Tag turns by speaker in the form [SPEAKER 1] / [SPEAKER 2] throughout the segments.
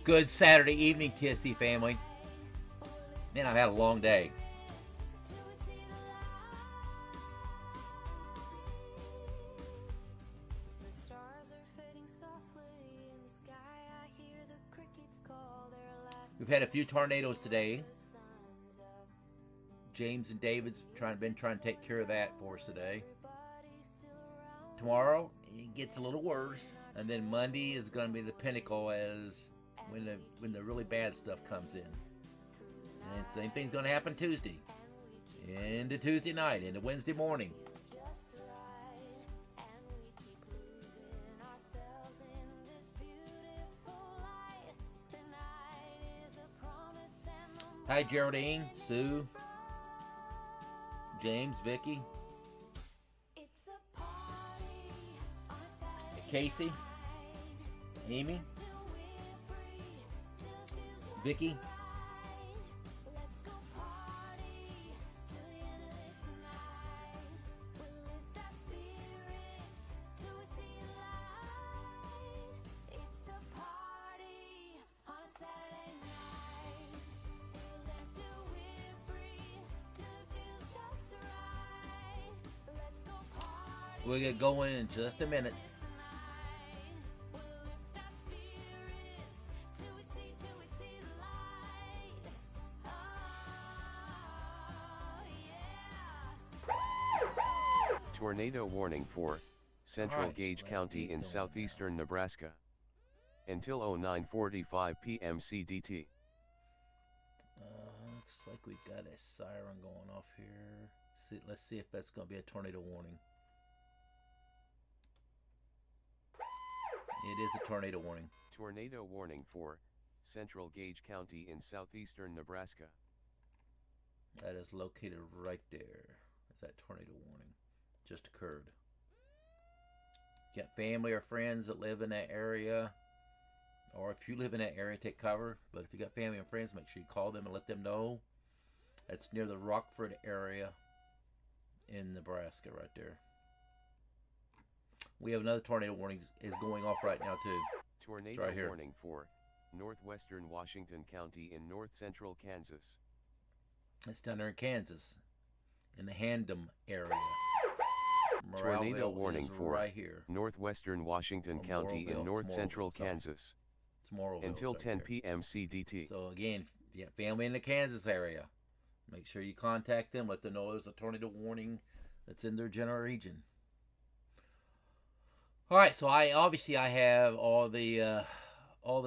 [SPEAKER 1] Good Saturday evening, TSC family. Man, I've had a long day. We've had a few tornadoes today. James and David's been trying to take care of that for us today. Tomorrow it gets a little worse, and then Monday is going to be the pinnacle as when the really bad stuff comes in. And the same thing's going to happen Tuesday, into Tuesday night, into Wednesday morning. Hi Geraldine, Sue, James, Vicky, Casey, Amy, Vicky, we'll get going in just a minute.
[SPEAKER 2] Tornado warning for Central Gage County in southeastern Nebraska until 09:45 p.m. CDT.
[SPEAKER 1] Looks like we got a siren going off here. Let's see if that's going to be a tornado warning. It is a tornado warning.
[SPEAKER 2] Tornado warning for Central Gage County in southeastern Nebraska.
[SPEAKER 1] That is located right there. That's that tornado warning. Just occurred. You got family or friends that live in that area, or if you live in that area, take cover. But if you got family and friends, make sure you call them and let them know. That's near the Rockford area in Nebraska right there. We have another tornado warning is going off right now too.
[SPEAKER 2] Tornado
[SPEAKER 1] right
[SPEAKER 2] warning for northwestern Washington County in north central Kansas.
[SPEAKER 1] It's down there in Kansas, in the Handom area.
[SPEAKER 2] Tornado warning for
[SPEAKER 1] right here.
[SPEAKER 2] northwestern Washington County in north central Kansas.
[SPEAKER 1] It's Morrowville.
[SPEAKER 2] Until
[SPEAKER 1] right
[SPEAKER 2] 10
[SPEAKER 1] there.
[SPEAKER 2] p.m. CDT.
[SPEAKER 1] So again, if you got family in the Kansas area, make sure you contact them. Let them know there's a tornado warning that's in their general region. All right, so I have all the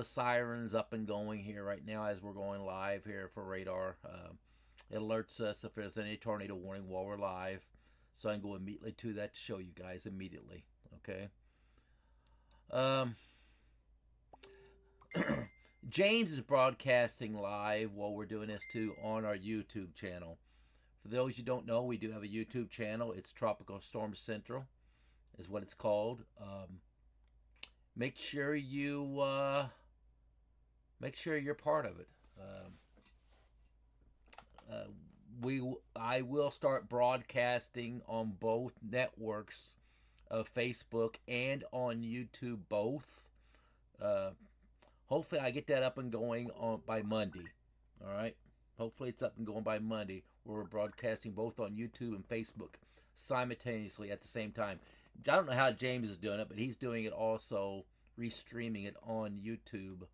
[SPEAKER 1] sirens up and going here right now as we're going live here for radar. It alerts us if there's any tornado warning while we're live, so I can go immediately to that to show you guys immediately. Okay. James is broadcasting live while we're doing this too on our YouTube channel. For those you don't know, we do have a YouTube channel. It's Tropical Storm Central, is what it's called. Make sure you're part of it. I will start broadcasting on both networks of Facebook and on YouTube both. Hopefully I get that up and going by Monday. All right. Hopefully it's up and going by Monday, where we're broadcasting both on YouTube and Facebook simultaneously at the same time. I don't know how James is doing it, but he's doing it also, restreaming it on YouTube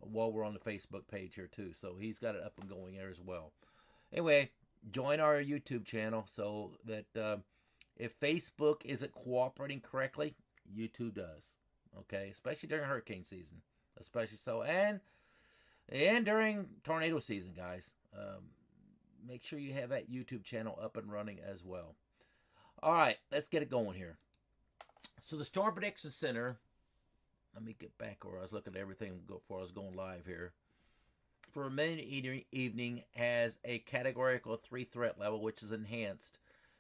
[SPEAKER 1] while we're on the Facebook page here too. So he's got it up and going there as well. Anyway, join our YouTube channel so that if Facebook isn't cooperating correctly, YouTube does. Okay, especially during hurricane season, especially so, and during tornado season, guys. Make sure you have that YouTube channel up and running as well. All right, let's get it going here. So the Storm Prediction Center, let me get back where I was looking at everything before I was going live here. For Monday evening has a categorical 3 threat level, which is enhanced,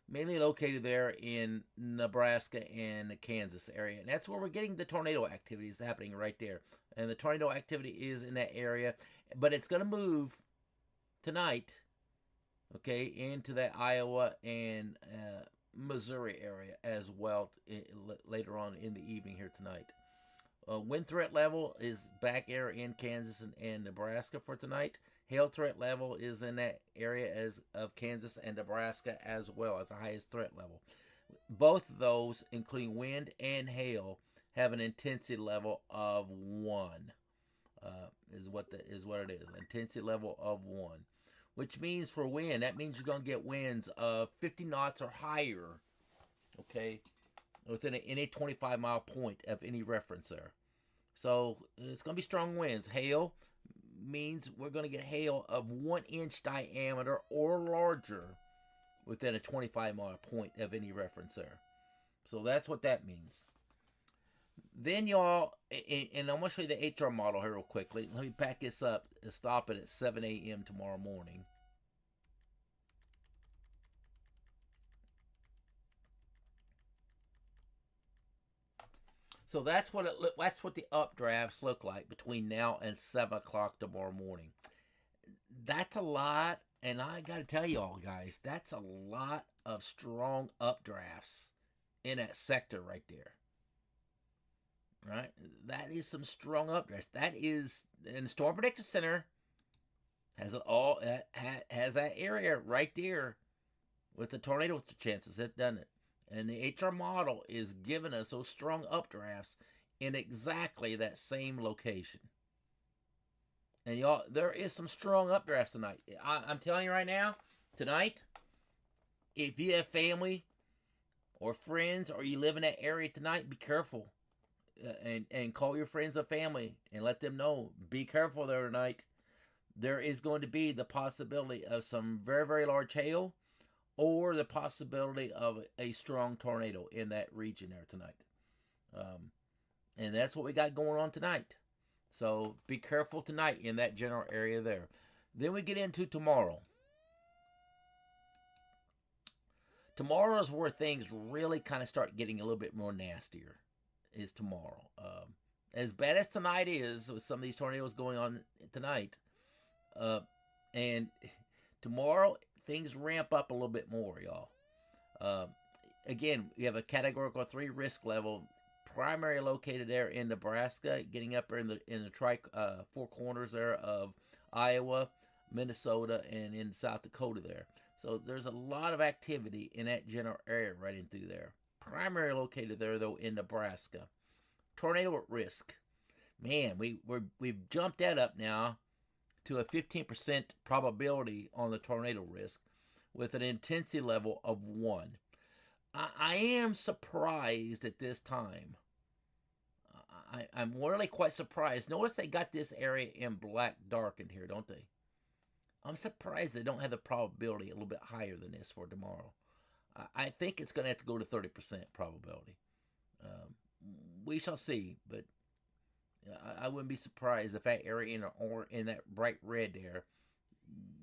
[SPEAKER 1] mainly located there in Nebraska and the Kansas area. And that's where we're getting the tornado activities happening right there. And the tornado activity is in that area, but it's going to move tonight, okay, into that Iowa and Missouri area as well later on in the evening here tonight. Wind threat level is back there in Kansas and Nebraska for tonight. Hail threat level is in that area as of Kansas and Nebraska as well as the highest threat level. Both of those, including wind and hail, have an intensity level of 1. Is what it is. Intensity level of 1, which means for wind, that means you're gonna get winds of 50 knots or higher. Okay, within any 25-mile point of any reference there. So it's gonna be strong winds. Hail means we're gonna get hail of 1-inch diameter or larger within a 25-mile point of any reference there. So that's what that means. Then y'all, and I'm going to show you the HR model here real quickly. Let me back this up and stop it at 7 a.m. tomorrow morning. So that's what the updrafts look like between now and 7 o'clock tomorrow morning. That's a lot, and I got to tell y'all guys, that's a lot of strong updrafts in that sector right there. Right, that is some strong updrafts. That is, and the Storm Prediction Center has it all. Has that area right there with the tornado chances. It done it, and the HR model is giving us those strong updrafts in exactly that same location. And y'all, there is some strong updrafts tonight. I'm telling you right now, tonight, if you have family or friends or you live in that area tonight, be careful. And call your friends and family and let them know. Be careful there tonight. There is going to be the possibility of some very, very large hail or the possibility of a strong tornado in that region there tonight. And that's what we got going on tonight. So be careful tonight in that general area there. Then we get into tomorrow. Tomorrow is where things really kind of start getting a little bit more nastier. Is tomorrow. As bad as tonight is, with some of these tornadoes going on tonight, and tomorrow things ramp up a little bit more, y'all. Again, we have a categorical 3 risk level, primary located there in Nebraska, getting up there in the four corners there of Iowa, Minnesota, and in South Dakota there. So there's a lot of activity in that general area right in through there. Primary located there, though, in Nebraska. Tornado at risk. Man, we've jumped that up now to a 15% probability on the tornado risk with an intensity level of 1. I am surprised at this time. I'm really quite surprised. Notice they got this area in black darkened here, don't they? I'm surprised they don't have the probability a little bit higher than this for tomorrow. I think it's going to have to go to 30% probability. We shall see, but I wouldn't be surprised if that area in that bright red there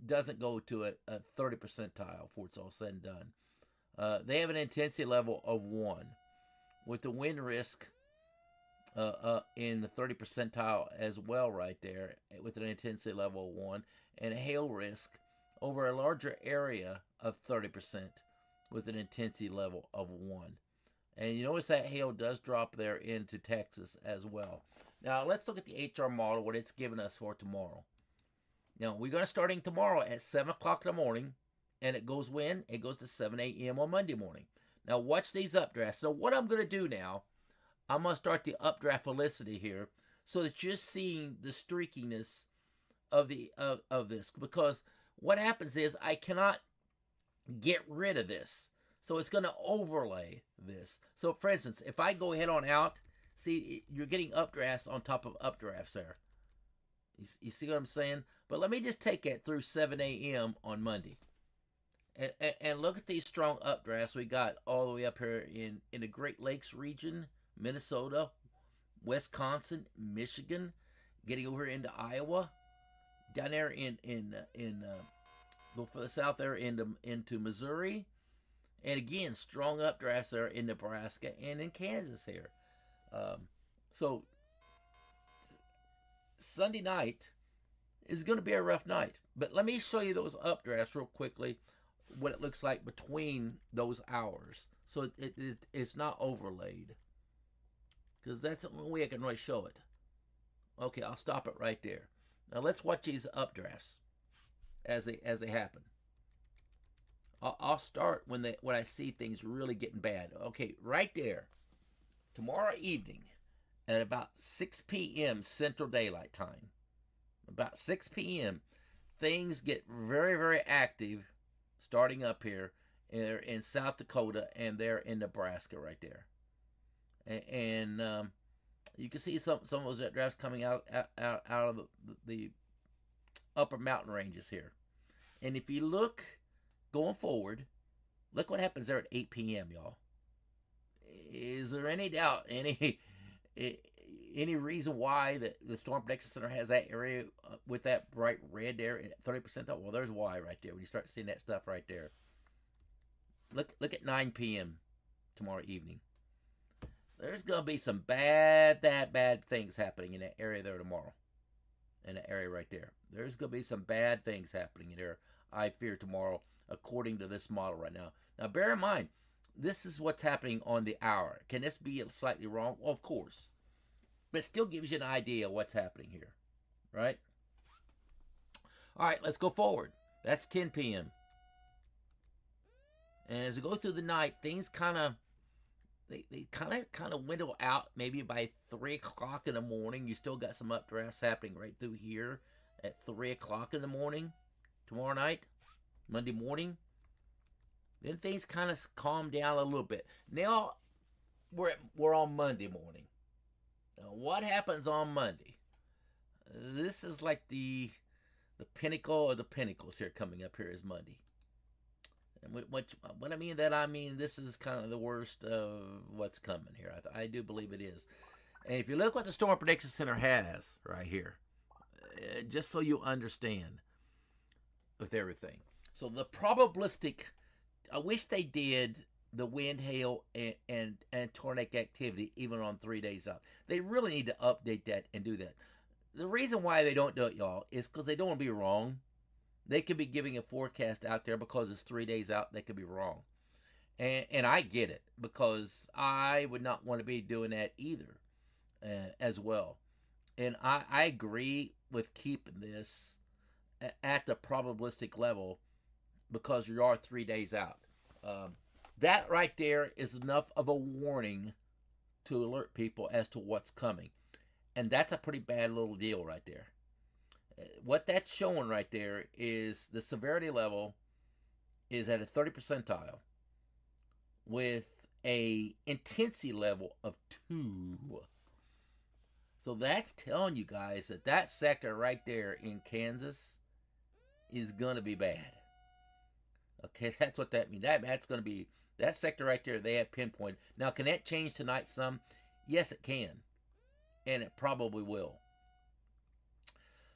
[SPEAKER 1] doesn't go to a 30 percentile before it's all said and done. They have an intensity level of 1, with the wind risk in the 30 percentile as well right there, with an intensity level of 1, and a hail risk over a larger area of 30%. With an intensity level of 1. And you notice that hail does drop there into Texas as well. Now, let's look at the HR model, what it's giving us for tomorrow. Now, we're going to starting tomorrow at 7 o'clock in the morning. And it goes when? It goes to 7 a.m. on Monday morning. Now, watch these updrafts. So, what I'm going to do now, I'm going to start the updraft velocity here so that you're seeing the streakiness of this. Because what happens is I cannot get rid of this. So it's going to overlay this. So for instance, if I go ahead on out, see, you're getting updrafts on top of updrafts there. You see what I'm saying? But let me just take it through 7 a.m. on Monday. And look at these strong updrafts we got all the way up here in the Great Lakes region, Minnesota, Wisconsin, Michigan, getting over into Iowa, down there go for the south there into Missouri, and again strong updrafts there in Nebraska and in Kansas here. So Sunday night is going to be a rough night, but let me show you those updrafts real quickly, what it looks like between those hours, so it's not overlaid. because that's the only way I can really show it. Okay, I'll stop it right there. Now let's watch these updrafts as they happen. I'll start when I see things really getting bad. Okay, right there. Tomorrow evening at about 6 p.m. Central Daylight Time. About 6 p.m. things get very, very active starting up here in South Dakota and there in Nebraska right there. And you can see some of those drafts coming out of the upper mountain ranges here. And if you look going forward, look what happens there at 8 p.m., y'all. Is there any doubt, any reason why the Storm Protection Center has that area with that bright red there at 30%? Well, there's why right there when you start seeing that stuff right there. Look at 9 p.m. tomorrow evening. There's going to be some bad things happening in that area there tomorrow. In that area right there. There's going to be some bad things happening in there, I fear, tomorrow, according to this model right now. Now, bear in mind, this is what's happening on the hour. Can this be slightly wrong? Well, of course. But it still gives you an idea of what's happening here. Right? All right, let's go forward. That's 10 p.m. And as we go through the night, things kind of dwindle out. Maybe by 3 o'clock in the morning, you still got some updrafts happening right through here at 3 o'clock in the morning tomorrow night, Monday morning. Then things kind of calm down a little bit. Now we're on Monday morning. Now what happens on Monday? This is like the pinnacle of the pinnacles here coming up here is Monday. And what I mean that I mean this is kind of the worst of what's coming here. I do believe it is. And if you look what the Storm Prediction Center has right here, just so you understand with everything. So the probabilistic, I wish they did the wind, hail, and tornadic activity even on 3 days out. They really need to update that and do that. The reason why they don't do it, y'all, is because they don't want to be wrong. They could be giving a forecast out there because it's 3 days out. They could be wrong. And I get it because I would not want to be doing that either as well. And I agree with keeping this at the probabilistic level because you are 3 days out. That right there is enough of a warning to alert people as to what's coming. And that's a pretty bad little deal right there. What that's showing right there is the severity level is at a 30 percentile with a intensity level of 2. So that's telling you guys that sector right there in Kansas is going to be bad. Okay, that's what that means. That's going to be, that sector right there, they have pinpointed. Now, can that change tonight some? Yes, it can. And it probably will.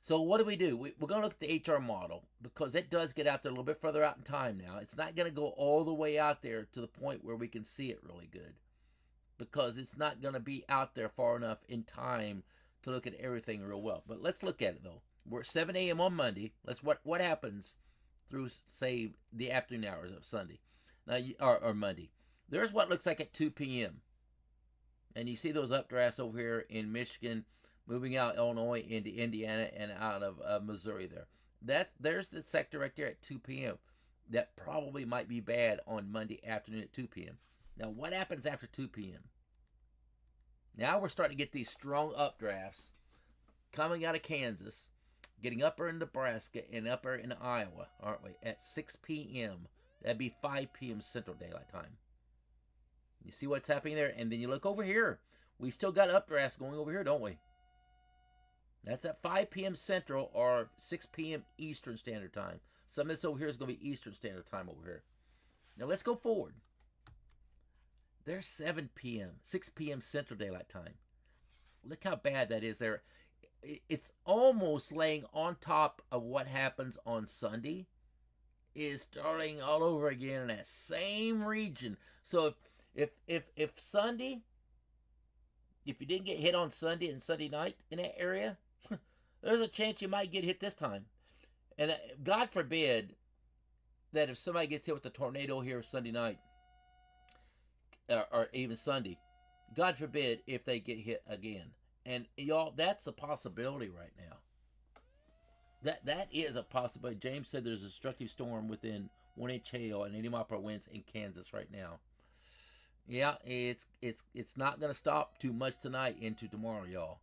[SPEAKER 1] So what do? We're going to look at the HR model because it does get out there a little bit further out in time now. It's not going to go all the way out there to the point where we can see it really good because it's not going to be out there far enough in time to look at everything real well. But let's look at it, though. We're at 7 a.m. on Monday. What happens through, say, the afternoon hours of Sunday or Monday. There's what looks like at 2 p.m. And you see those updrafts over here in Michigan, moving out Illinois into Indiana and out of Missouri there. There's the sector right there at 2 p.m. that probably might be bad on Monday afternoon at 2 p.m. Now, what happens after 2 p.m.? Now we're starting to get these strong updrafts coming out of Kansas, getting upper in Nebraska and upper in Iowa, aren't we? At 6 p.m. That'd be 5 p.m. Central Daylight Time. You see what's happening there? And then you look over here. We still got updrafts going over here, don't we? That's at 5 p.m. Central or 6 p.m. Eastern Standard Time. Some of this over here is going to be Eastern Standard Time over here. Now let's go forward. There's 7 p.m., 6 p.m. Central Daylight Time. Look how bad that is there. It's almost laying on top of what happens on Sunday. Is starting all over again in that same region. So if Sunday, if you didn't get hit on Sunday and Sunday night in that area, there's a chance you might get hit this time. And God forbid that if somebody gets hit with a tornado here Sunday night, or even Sunday, God forbid if they get hit again. And y'all, that's a possibility right now. That is a possibility. James said there's a destructive storm within 1 inch hail and 80-mile-per-hour winds in Kansas right now. Yeah, it's not going to stop too much tonight into tomorrow, y'all.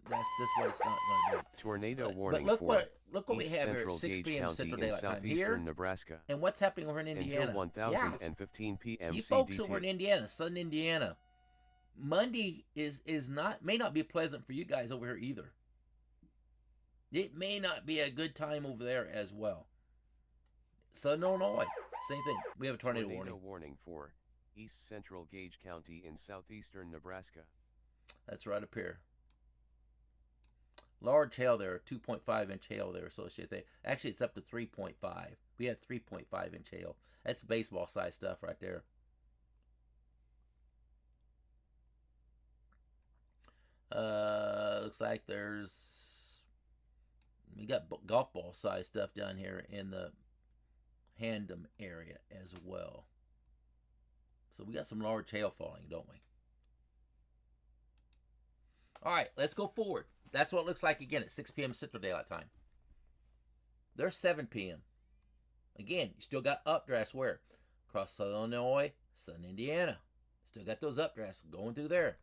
[SPEAKER 1] That's just what it's not going to do.
[SPEAKER 2] Tornado warning
[SPEAKER 1] look
[SPEAKER 2] for
[SPEAKER 1] what we
[SPEAKER 2] East
[SPEAKER 1] have here at
[SPEAKER 2] Central
[SPEAKER 1] 6
[SPEAKER 2] Gage
[SPEAKER 1] p.m.
[SPEAKER 2] County
[SPEAKER 1] Central
[SPEAKER 2] in
[SPEAKER 1] Daylight Time
[SPEAKER 2] southeastern
[SPEAKER 1] here,
[SPEAKER 2] Nebraska.
[SPEAKER 1] and what's happening over in Indiana.
[SPEAKER 2] Until 1015 p.m.
[SPEAKER 1] You
[SPEAKER 2] CDT.
[SPEAKER 1] folks over in Indiana, southern Indiana, Monday may not be pleasant for you guys over here either. It may not be a good time over there as well. Southern Illinois, same thing. We have a tornado
[SPEAKER 2] warning for East Central Gage County in southeastern Nebraska.
[SPEAKER 1] That's right up here. Large hail there, 2.5-inch hail there associated. Actually, it's up to 3.5. We had 3.5-inch hail. That's baseball size stuff right there. Looks like we got golf ball size stuff down here in the Handom area as well. So we got some large hail falling, don't we? All right, let's go forward. That's what it looks like again at 6 p.m. Central Daylight Time. There's 7 p.m. Again, you still got updrafts where? Across southern Illinois, southern Indiana. Still got those updrafts going through there.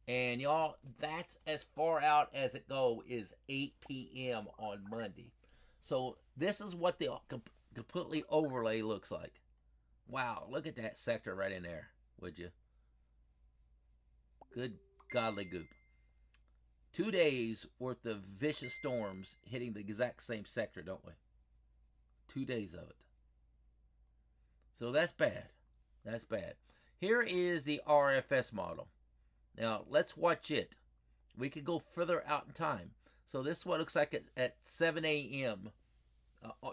[SPEAKER 1] And y'all, that's as far out as it go is 8 p.m. on Monday. So this is what the completely overlay looks like. Wow, look at that sector right in there, would you? Good godly goop. 2 days worth of vicious storms hitting the exact same sector, don't we? 2 days of it. So that's bad. That's bad. Here is the RFS model. Now, let's watch it. We could go further out in time. So this is what it looks like at 7 a.m.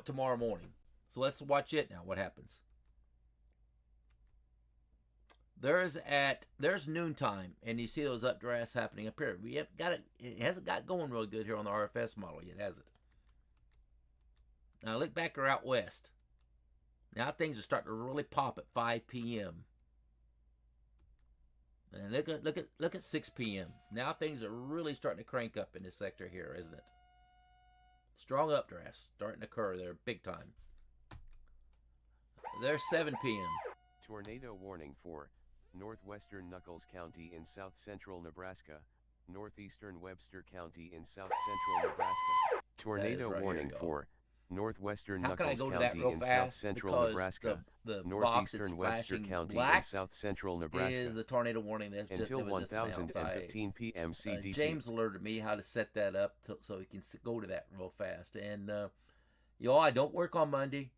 [SPEAKER 1] Tomorrow morning. So let's watch it now. What happens? There's noontime, and you see those updrafts happening up here. We have got it hasn't got going real good here on the RFS model yet, has it? Now look back or out west. Now things are starting to really pop at 5 p.m. And look at 6 p.m. Now things are really starting to crank up in this sector here, isn't it? Strong updrafts starting to occur there big time. There's 7 p.m.
[SPEAKER 2] Tornado warning for northwestern Nuckolls County in south central Nebraska, northeastern Webster County in south central Nebraska. Tornado right warning for northwestern Nuckolls County in south central Nebraska,
[SPEAKER 1] the
[SPEAKER 2] northeastern Webster County in south central Nebraska.
[SPEAKER 1] Is the tornado warning that's
[SPEAKER 2] until 1015 p.m. CDT.
[SPEAKER 1] James alerted me how to set that up so we can go to that real fast. And y'all, I don't work on Monday,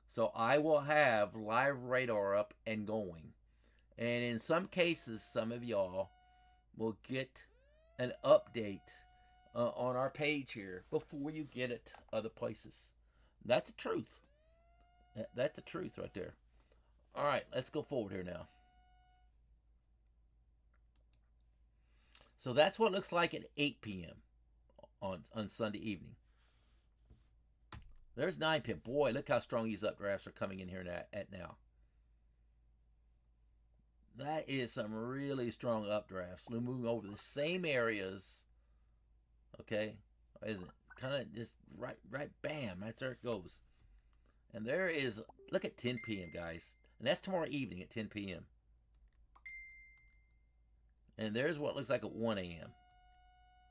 [SPEAKER 1] so I will have live radar up and going. And in some cases, some of y'all will get an update on our page here before you get it other places. That's the truth. That's the truth right there. All right, let's go forward here now. So that's what it looks like at 8 p.m. on Sunday evening. There's 9 p.m. Boy, look how strong these updrafts are coming in here now. That is some really strong updrafts. We're moving over the same areas. Okay, isn't it? Kind of just right, bam, right there it goes. And there is, look at 10 p.m., guys. And that's tomorrow evening at 10 p.m. And there's what looks like at 1 a.m.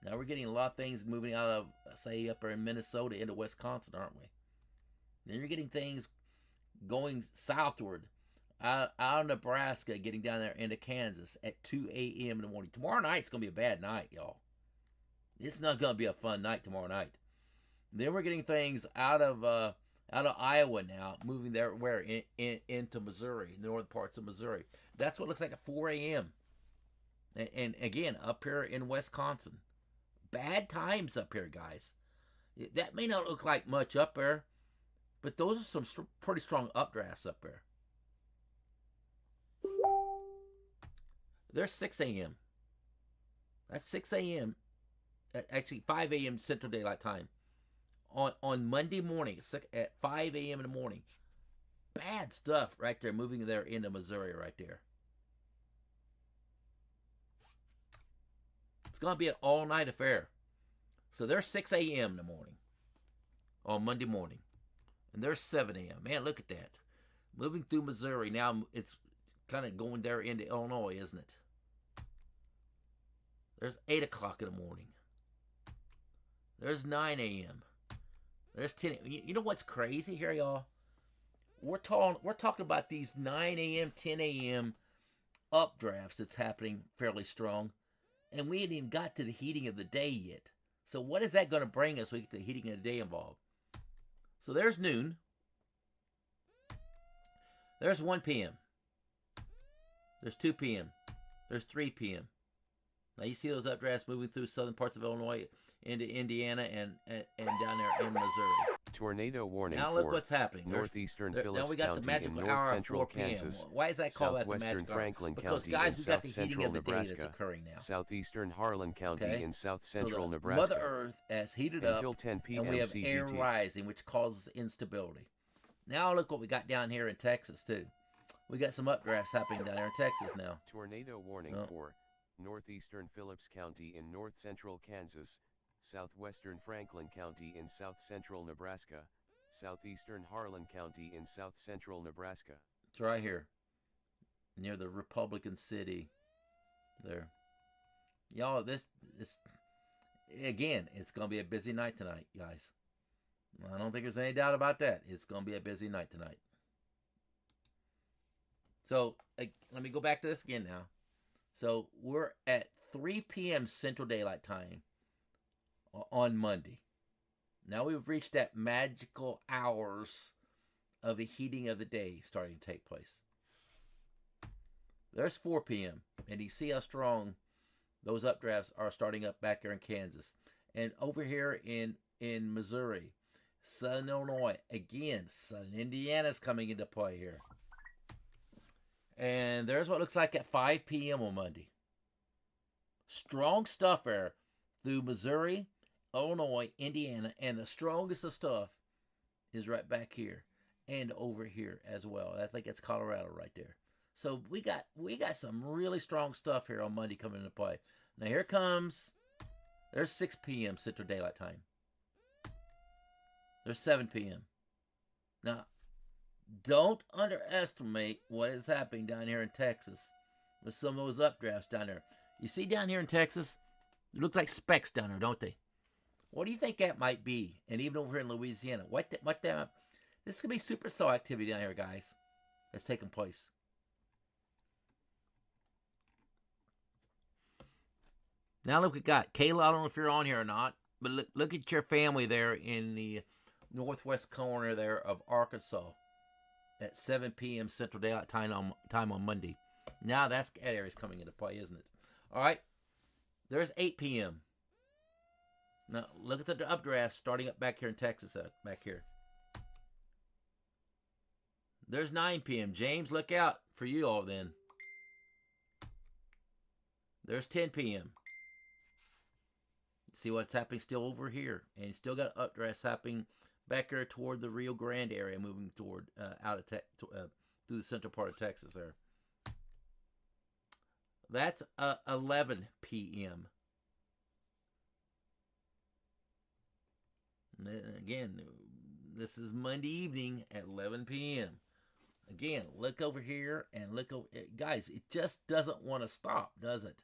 [SPEAKER 1] Now we're getting a lot of things moving out of, say, up there in Minnesota into Wisconsin, aren't we? Then you're getting things going southward out of Nebraska, getting down there into Kansas at 2 a.m. in the morning. Tomorrow night's going to be a bad night, y'all. It's not going to be a fun night tomorrow night. Then we're getting things out of Iowa now, moving there into Missouri, the northern parts of Missouri. That's what it looks like at 4 a.m. And again, up here in Wisconsin. Bad times up here, guys. That may not look like much up there, but those are some pretty strong updrafts up there. There's 6 a.m. That's 6 a.m. Actually, 5 a.m. Central Daylight Time. On Monday morning at 5 a.m. in the morning. Bad stuff right there, moving there into Missouri right there. going to be an all-night affair. So there's 6 a.m. in the morning on Monday morning. And there's 7 a.m. Man, look at that. Moving through Missouri. Now it's kind of going there into Illinois, isn't it? There's 8 o'clock in the morning. There's 9 a.m. There's 10. You know what's crazy here, y'all? We're talking about these 9 a.m., 10 a.m. updrafts that's happening fairly strong. And we ain't even got to the heating of the day yet. So what is that going to bring us when we get the heating of the day involved? So there's noon. There's 1 p.m. There's 2 p.m. There's 3 p.m. Now you see those updrafts moving through southern parts of Illinois into Indiana and down there in Missouri.
[SPEAKER 2] Tornado warning
[SPEAKER 1] now look what's happening.
[SPEAKER 2] Northeastern Phillips
[SPEAKER 1] now we got
[SPEAKER 2] County
[SPEAKER 1] the magical
[SPEAKER 2] in
[SPEAKER 1] hour
[SPEAKER 2] north
[SPEAKER 1] at
[SPEAKER 2] central
[SPEAKER 1] 4 p.m.
[SPEAKER 2] Kansas.
[SPEAKER 1] Why is that called that the
[SPEAKER 2] Southwestern
[SPEAKER 1] magical
[SPEAKER 2] Franklin
[SPEAKER 1] hour? Because
[SPEAKER 2] County
[SPEAKER 1] guys,
[SPEAKER 2] in
[SPEAKER 1] we got the
[SPEAKER 2] south
[SPEAKER 1] heating
[SPEAKER 2] central
[SPEAKER 1] of the day
[SPEAKER 2] Nebraska.
[SPEAKER 1] that's occurring now.
[SPEAKER 2] Southeastern Harlan County
[SPEAKER 1] Okay?
[SPEAKER 2] in south
[SPEAKER 1] So
[SPEAKER 2] central
[SPEAKER 1] the
[SPEAKER 2] Nebraska.
[SPEAKER 1] Mother Earth has heated up,
[SPEAKER 2] until 10 p.m.
[SPEAKER 1] and we have
[SPEAKER 2] CDT.
[SPEAKER 1] air rising, which causes instability. Now look what we got down here in Texas too. We got some updrafts happening down there in Texas now.
[SPEAKER 2] Tornado warning for northeastern Phillips County in north central Kansas, southwestern Franklin County in south central Nebraska, southeastern Harlan County in south central Nebraska.
[SPEAKER 1] It's right here, near the Republican City. There, y'all. This again. It's gonna be a busy night tonight, guys. I don't think there's any doubt about that. It's gonna be a busy night tonight. So let me go back to this again now. So we're at 3 p.m. Central Daylight Time on Monday. Now we've reached that magical hours of the heating of the day starting to take place. There's 4 p.m. and you see how strong those updrafts are starting up back here in Kansas. And over here in Missouri, southern Illinois, again, southern Indiana's coming into play here. And there's what looks like at 5 p.m. on Monday. Strong stuff there through Missouri, Illinois, Indiana, and the strongest of stuff is right back here and over here as well. I think it's Colorado right there. So we got some really strong stuff here on Monday coming into play. Now here comes, there's 6 p.m. Central Daylight Time. There's 7 p.m. Now, don't underestimate what is happening down here in Texas with some of those updrafts down there. You see down here in Texas, it looks like specks down there, don't they? What do you think that might be? And even over here in Louisiana, this could be supercell activity down here, guys, that's taking place. Now look, we got Kayla. I don't know if you're on here or not, but look at your family there in the northwest corner there of Arkansas at 7 p.m. Central Daylight Time on Monday. Now that area's coming into play, isn't it? All right. There's 8 p.m. Now look at the updraft starting up back here in Texas, back here. There's 9 p.m. James, look out for you all then. There's 10 p.m. See what's happening still over here, and you still got updrafts happening back here toward the Rio Grande area, moving toward out of through the central part of Texas there. That's 11 p.m. Again, this is Monday evening at 11 p.m. Again, look over here and look over. Guys, it just doesn't want to stop, does it?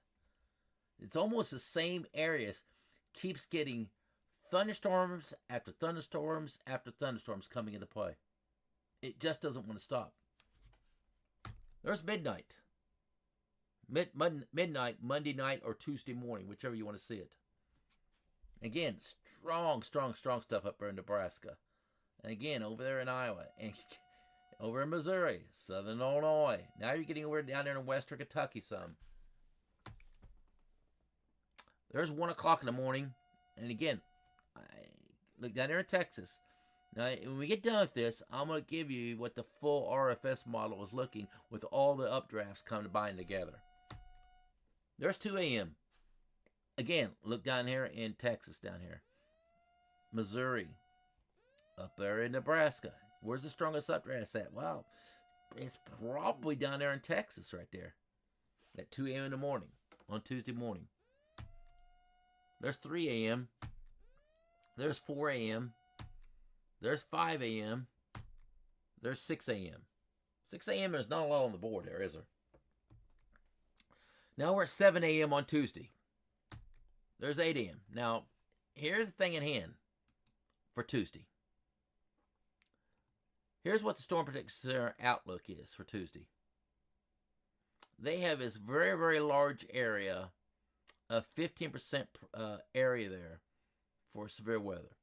[SPEAKER 1] It's almost the same areas. Keeps getting thunderstorms after thunderstorms after thunderstorms coming into play. It just doesn't want to stop. There's midnight. Midnight, Monday night or Tuesday morning, whichever you want to see it. Again, strong stuff up there in Nebraska. And again, over there in Iowa. And over in Missouri, southern Illinois. Now you're getting over down there in western Kentucky some. There's 1 o'clock in the morning. And again, I look down there in Texas. Now, when we get done with this, I'm going to give you what the full RFS model is looking with all the updrafts combined together. There's 2 a.m. Again, look down here in Texas, down here. Missouri. Up there in Nebraska. Where's the strongest updrafts at? Wow. It's probably down there in Texas right there. At 2 a.m. in the morning. On Tuesday morning. There's 3 a.m. There's 4 a.m. There's 5 a.m. There's 6 a.m. 6 a.m. There's not a lot on the board there, is there? Now we're at 7 a.m. on Tuesday. There's 8 a.m. Now, here's the thing at hand for Tuesday. Here's what the Storm Prediction Center outlook is for Tuesday. They have this very, very large area, a 15% area there for severe weather.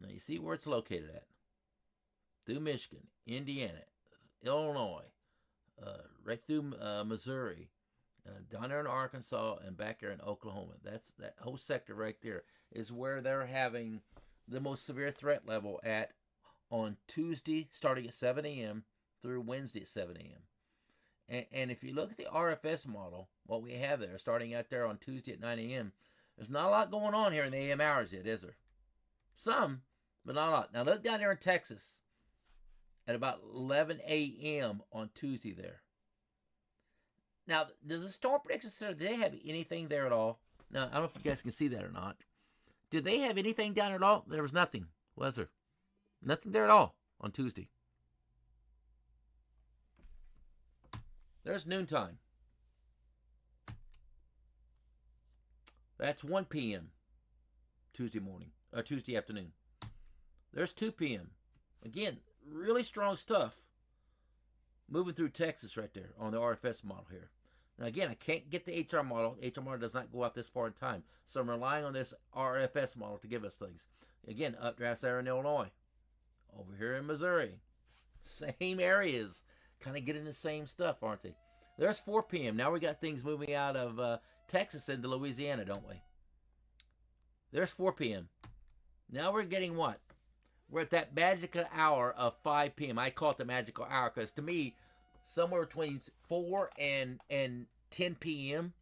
[SPEAKER 1] Now, you see where it's located at. Through Michigan, Indiana, Illinois, right through Missouri, down there in Arkansas, and back there in Oklahoma. That whole sector right there is where they're having the most severe threat level at on Tuesday, starting at 7 a.m. through Wednesday at 7 a.m. And if you look at the RFS model, what we have there, starting out there on Tuesday at 9 a.m., there's not a lot going on here in the AM hours yet, is there? Some, but not a lot. Now look down there in Texas at about 11 a.m. on Tuesday there. Now, does the Storm Prediction Center, do they have anything there at all? Now, I don't know if you guys can see that or not. Did they have anything down there at all? There was nothing, was there? Nothing there at all on Tuesday. There's noontime. That's 1 p.m. Tuesday morning, or Tuesday afternoon. There's 2 p.m. Again, really strong stuff moving through Texas right there on the RFS model here. Now, again, I can't get the HR model. The HR model does not go out this far in time. So I'm relying on this RFS model to give us things. Again, updrafts there in Illinois. Over here in Missouri. Same areas. Kind of getting the same stuff, aren't they? There's 4 p.m. Now we got things moving out of Texas into Louisiana, don't we? There's 4 p.m. Now we're getting what? We're at that magical hour of 5 p.m. I call it the magical hour because to me, somewhere between 4 and 10 p.m.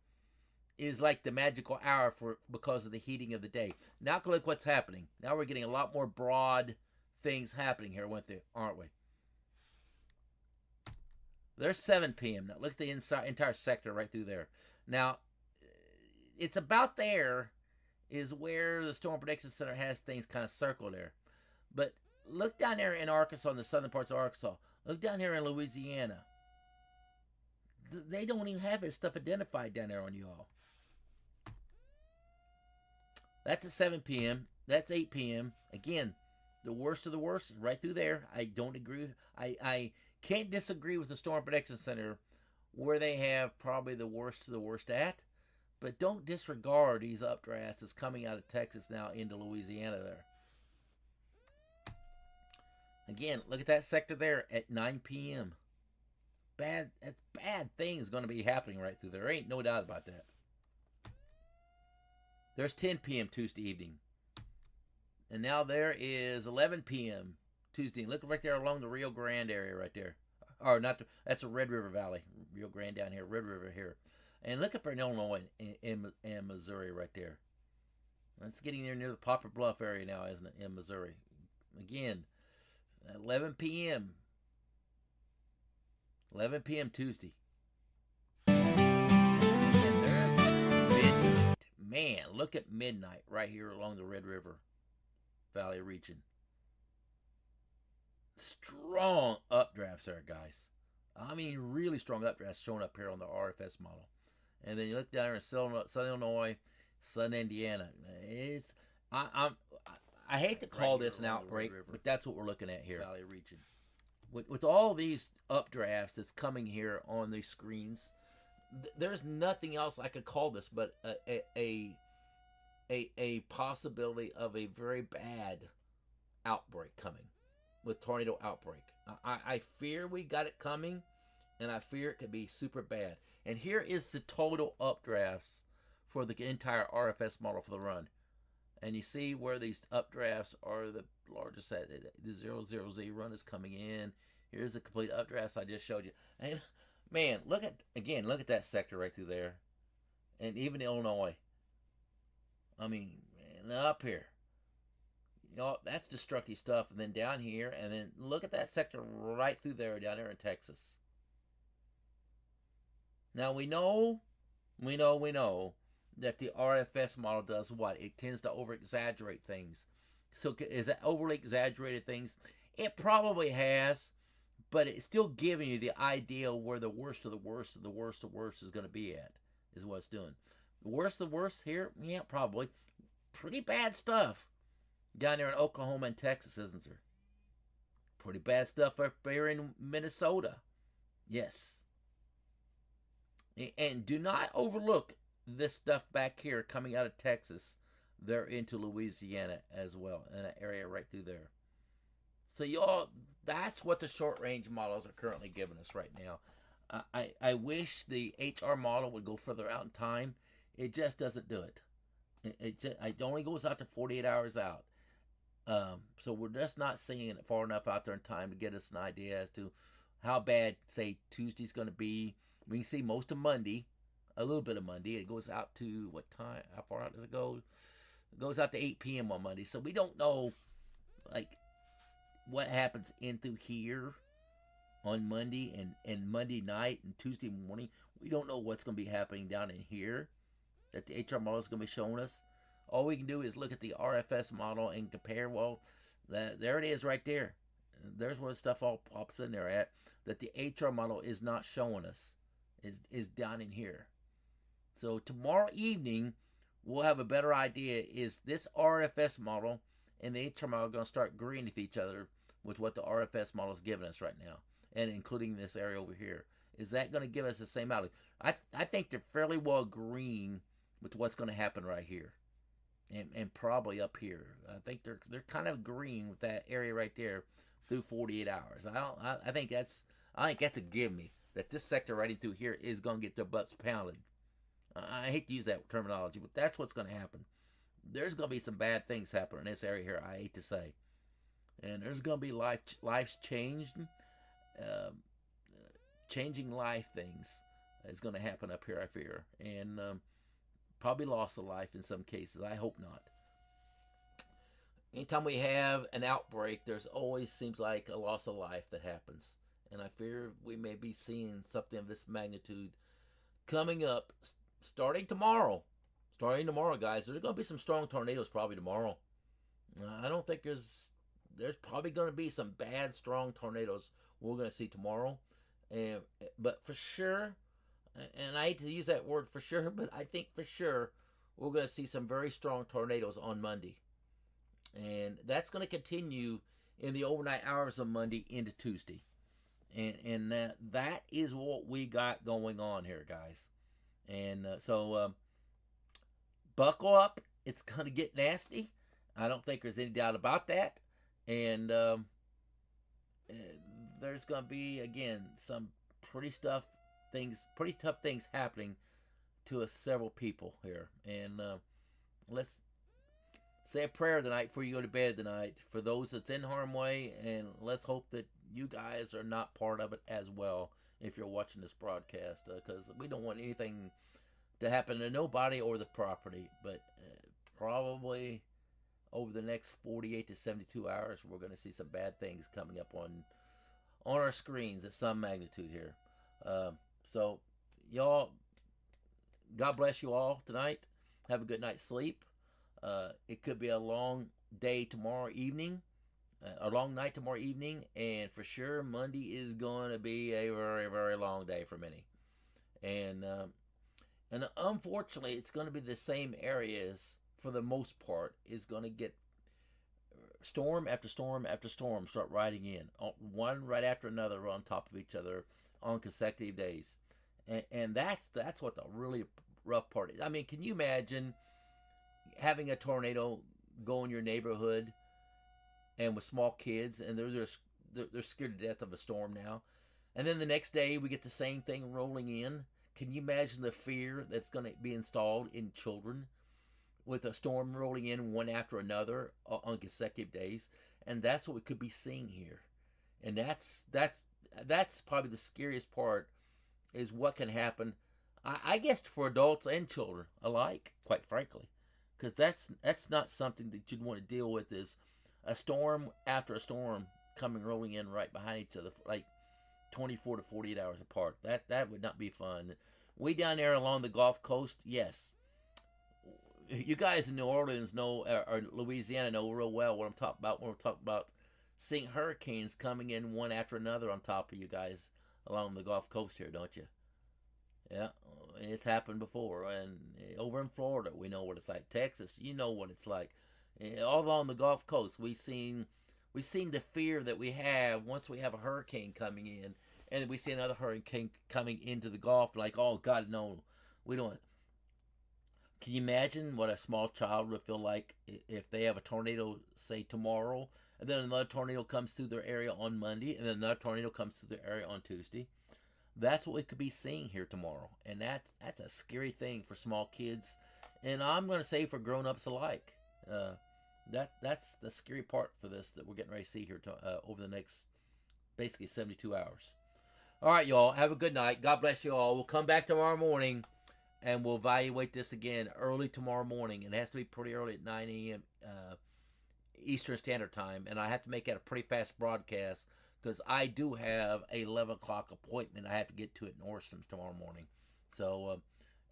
[SPEAKER 1] is like the magical hour because of the heating of the day. Now look what's happening. Now we're getting a lot more broad things happening here, aren't we? There's 7 p.m. Now look at the entire sector right through there. Now, it's about there is where the Storm Prediction Center has things kind of circled there. But look down there in Arkansas, in the southern parts of Arkansas. Look down here in Louisiana. They don't even have this stuff identified down there on you all. That's at 7 p.m. That's 8 p.m. Again, the worst of the worst is right through there. I don't agree. I can't disagree with the Storm Prediction Center where they have probably the worst of the worst at. But don't disregard these updrafts that's coming out of Texas now into Louisiana there. Again, look at that sector there at 9 p.m. That's bad things going to be happening right through there. There ain't no doubt about that. There's 10 p.m. Tuesday evening. And now there is 11 p.m. Tuesday. Look right there along the Rio Grande area right there. Or not, that's the Red River Valley. Rio Grande down here, Red River here. And look up there in Illinois and Missouri right there. That's getting near the Poplar Bluff area now, isn't it, in Missouri? Again, 11 p.m. 11 p.m. Tuesday. And there's midnight. Man, look at midnight right here along the Red River Valley region. Strong updrafts there, guys. I mean, really strong updrafts showing up here on the RFS model. And then you look down there in Southern Illinois, Southern Indiana. I hate to call this an outbreak, but that's what we're looking at here. Valley region. With all these updrafts that's coming here on these screens, there's nothing else I could call this but a possibility of a very bad outbreak coming with tornado outbreak. I fear we got it coming, and I fear it could be super bad. And here is the total updrafts for the entire RFS model for the run. And you see where these updrafts are the largest. The 000 run is coming in. Here's the complete updrafts I just showed you. And man, look at that sector right through there. And even Illinois. I mean, man, up here. You know, that's destructive stuff. And then down here, and then look at that sector right through there, down there in Texas. Now we know We know that the RFS model does what? It tends to over exaggerate things. So is that overly exaggerated things? It probably has, but it's still giving you the idea of where the worst of the worst of the worst of the worst is going to be at, is what it's doing. The worst of the worst here, yeah, probably. Pretty bad stuff down there in Oklahoma and Texas, isn't there? Pretty bad stuff up there in Minnesota. Yes. And do not overlook this stuff back here coming out of Texas. They're into Louisiana as well, in that area right through there. So y'all, that's what the short range models are currently giving us right now. I wish the HR model would go further out in time. It just doesn't do it. It only goes out to 48 hours out. So we're just not seeing it far enough out there in time to get us an idea as to how bad, say, Tuesday's going to be. We can see most of Monday, a little bit of Monday. It goes out to what time? How far out does it go? It goes out to 8 p.m. on Monday. So we don't know, like, what happens in through here on Monday and Monday night and Tuesday morning. We don't know what's going to be happening down in here that the HR model is going to be showing us. All we can do is look at the RFS model and compare. Well, there it is right there. There's where the stuff all pops in there at, that the HR model is not showing us, is down in here. So tomorrow evening, we'll have a better idea. Is this RFS model and the HR model going to start agreeing with each other with what the RFS model is giving us right now, and including this area over here? Is that going to give us the same outlook? I think they're fairly well agreeing with what's going to happen right here. And probably up here. I think they're kind of agreeing with that area right there through 48 hours. I think that's a give me that this sector right through here is going to get their butts pounded. I hate to use that terminology, but that's what's going to happen. There's going to be some bad things happening in this area here. I hate to say, and there's going to be life's changed, changing life things is going to happen up here. I fear, and probably loss of life in some cases. I hope not. Anytime we have an outbreak, there's always seems like a loss of life that happens. And I fear we may be seeing something of this magnitude coming up starting tomorrow. Starting tomorrow, guys. There's going to be some strong tornadoes probably tomorrow. I don't think there's probably going to be some bad, strong tornadoes we're going to see tomorrow. But for sure, and I hate to use that word for sure, but I think for sure we're going to see some very strong tornadoes on Monday. And that's going to continue in the overnight hours of Monday into Tuesday. And that is what we got going on here, guys. And so buckle up. It's going to get nasty. I don't think there's any doubt about that. And there's going to be, again, some pretty tough things happening to several people here. And let's say a prayer tonight before you go to bed tonight for those that's in harm's way, and let's hope that you guys are not part of it as well if you're watching this broadcast, because we don't want anything to happen to nobody or the property. But probably over the next 48 to 72 hours, we're going to see some bad things coming up on our screens at some magnitude here. So, y'all, God bless you all tonight. Have a good night's sleep. It could be a long day tomorrow evening, a long night tomorrow evening, and for sure Monday is going to be a very, very long day for many. And unfortunately, it's going to be the same areas for the most part. Is going to get storm after storm after storm start riding in, one right after another on top of each other on consecutive days. And that's what the really rough part is. I mean, can you imagine having a tornado go in your neighborhood and with small kids, and they're scared to death of a storm now, and then the next day we get the same thing rolling in? Can you imagine the fear that's going to be installed in children with a storm rolling in one after another on consecutive days? And that's what we could be seeing here. And that's probably the scariest part, is what can happen, I guess, for adults and children alike, quite frankly. Because that's not something that you'd want to deal with, is a storm after a storm rolling in right behind each other, like 24 to 48 hours apart. That would not be fun. We down there along the Gulf Coast, yes. You guys in New Orleans know, or Louisiana know real well what I'm talking about when we're talking about seeing hurricanes coming in one after another on top of you guys along the Gulf Coast here, don't you? Yeah, it's happened before, and over in Florida, we know what it's like. Texas, you know what it's like. All along the Gulf Coast, we seen the fear that we have once we have a hurricane coming in, and we see another hurricane coming into the Gulf. Like, oh God, no, we don't. Can you imagine what a small child would feel like if they have a tornado, say tomorrow, and then another tornado comes through their area on Monday, and then another tornado comes through their area on Tuesday? That's what we could be seeing here tomorrow, and that's a scary thing for small kids, and I'm going to say for grown-ups alike. That's the scary part for this that we're getting ready to see here over the next basically 72 hours. All right, y'all, have a good night. God bless you all. We'll come back tomorrow morning, and we'll evaluate this again early tomorrow morning. It has to be pretty early at 9 a.m. Eastern Standard Time, and I have to make it a pretty fast broadcast because I do have a 11 o'clock appointment I have to get to at Nordstrom's tomorrow morning. So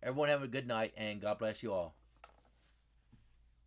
[SPEAKER 1] everyone have a good night, and God bless you all.